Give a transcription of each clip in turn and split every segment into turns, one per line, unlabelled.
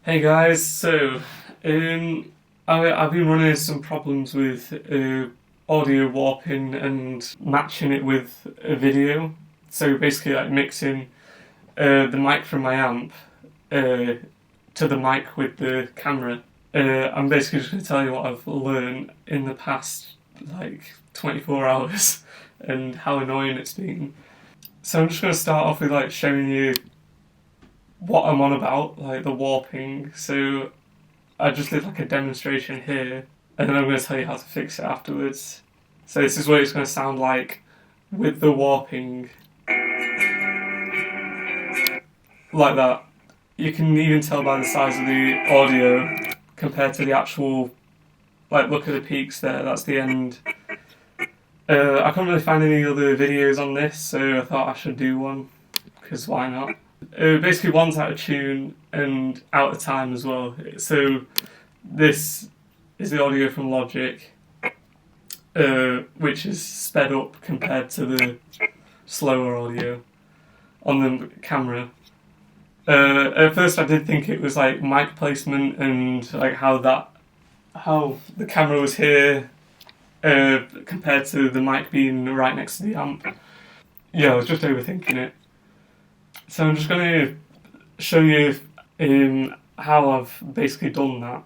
Hey guys, I've been running into some problems with audio warping and matching it with a video. So basically, like mixing the mic from my amp uh, to the mic with the camera. I'm basically just going to tell you what I've learned in the past like 24 hours and how annoying it's been. So I'm just going to start off with like showing you what I'm on about, like the warping. So I just did like a demonstration here, and then I'm going to tell you how to fix it afterwards. So this is what it's going to sound like with the warping, like that. You can even tell by the size of the audio compared to the actual, like look at the peaks there, that's the end. I couldn't really find any other videos on this, so I thought I should do one, because why not? Basically one's out of tune and out of time as well. So this is the audio from Logic, which is sped up compared to the slower audio on the camera. At first I did think it was like mic placement and like how the camera was here compared to the mic being right next to the amp. Yeah, I was just overthinking it. So I'm just going to show you how I've basically done that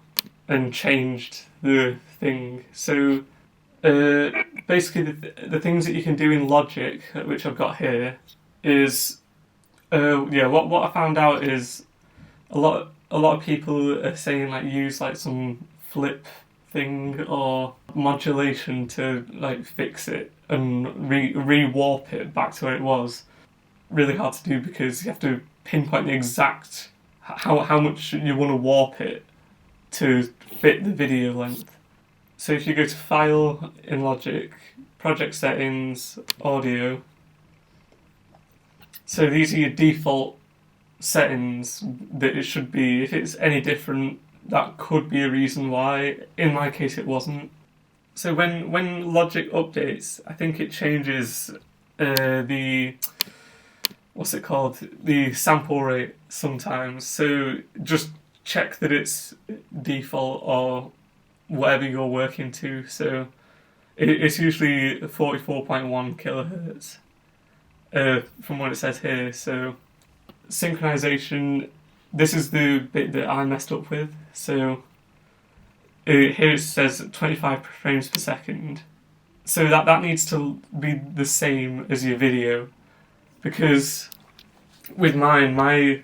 and changed the thing. So basically the things that you can do in Logic, which I've got here, is what I found out is a lot of people are saying like use like some flip thing or modulation to like fix it and re-warp it back to where it was. Really hard to do because you have to pinpoint the exact how much you want to warp it to fit the video length. So if you go to File in Logic, Project Settings, Audio. So these are your default settings that it should be. If it's any different, that could be a reason why. In my case, it wasn't. So when Logic updates, I think it changes the what's it called? The sample rate sometimes. So just check that it's default or whatever you're working to. So it's usually 44.1 kilohertz from what it says here. So synchronization, this is the bit that I messed up with. So here it says 25 frames per second. So that needs to be the same as your video, because with mine, my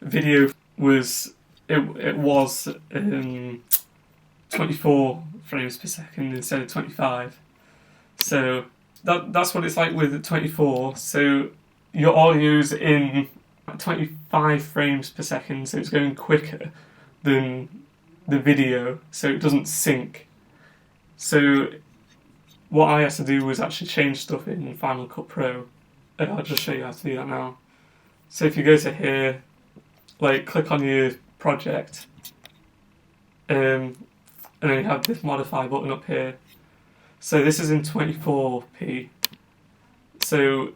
video was it was 24 frames per second instead of 25. So that's what it's like with 24. So your audio's in 25 frames per second, so it's going quicker than the video, so it doesn't sync. So what I had to do was actually change stuff in Final Cut Pro. I'll just show you how to do that now. So if you go to here, like click on your project, and then you have this modify button up here. So this is in 24p. So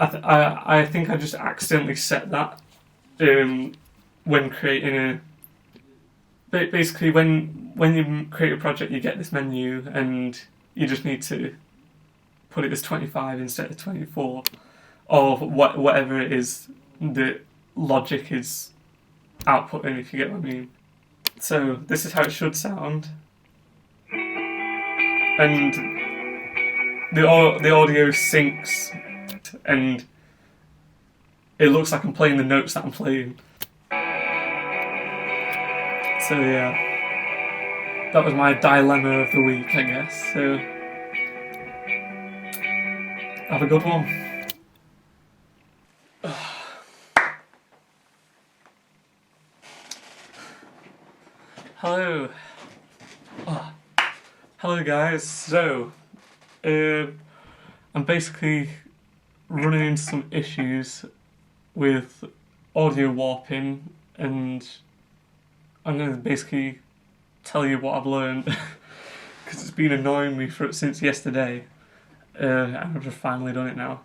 I think I just accidentally set that when creating a. Basically, when you create a project, you get this menu, and you just need to put it as 25 instead of 24, or whatever it is that Logic is outputting, if you get what I mean. So this is how it should sound, and the audio syncs, and it looks like I'm playing the notes that I'm playing. So yeah, that was my dilemma of the week, I guess. So have a good one. Hello. Oh. Hello guys. So I'm basically running into some issues with audio warping, and I'm going to basically tell you what I've learned because it's been annoying me since yesterday, and I've just finally done it now.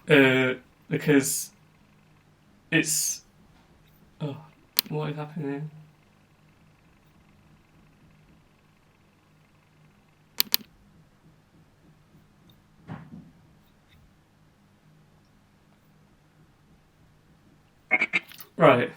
because it's... Oh, what is happening? Right.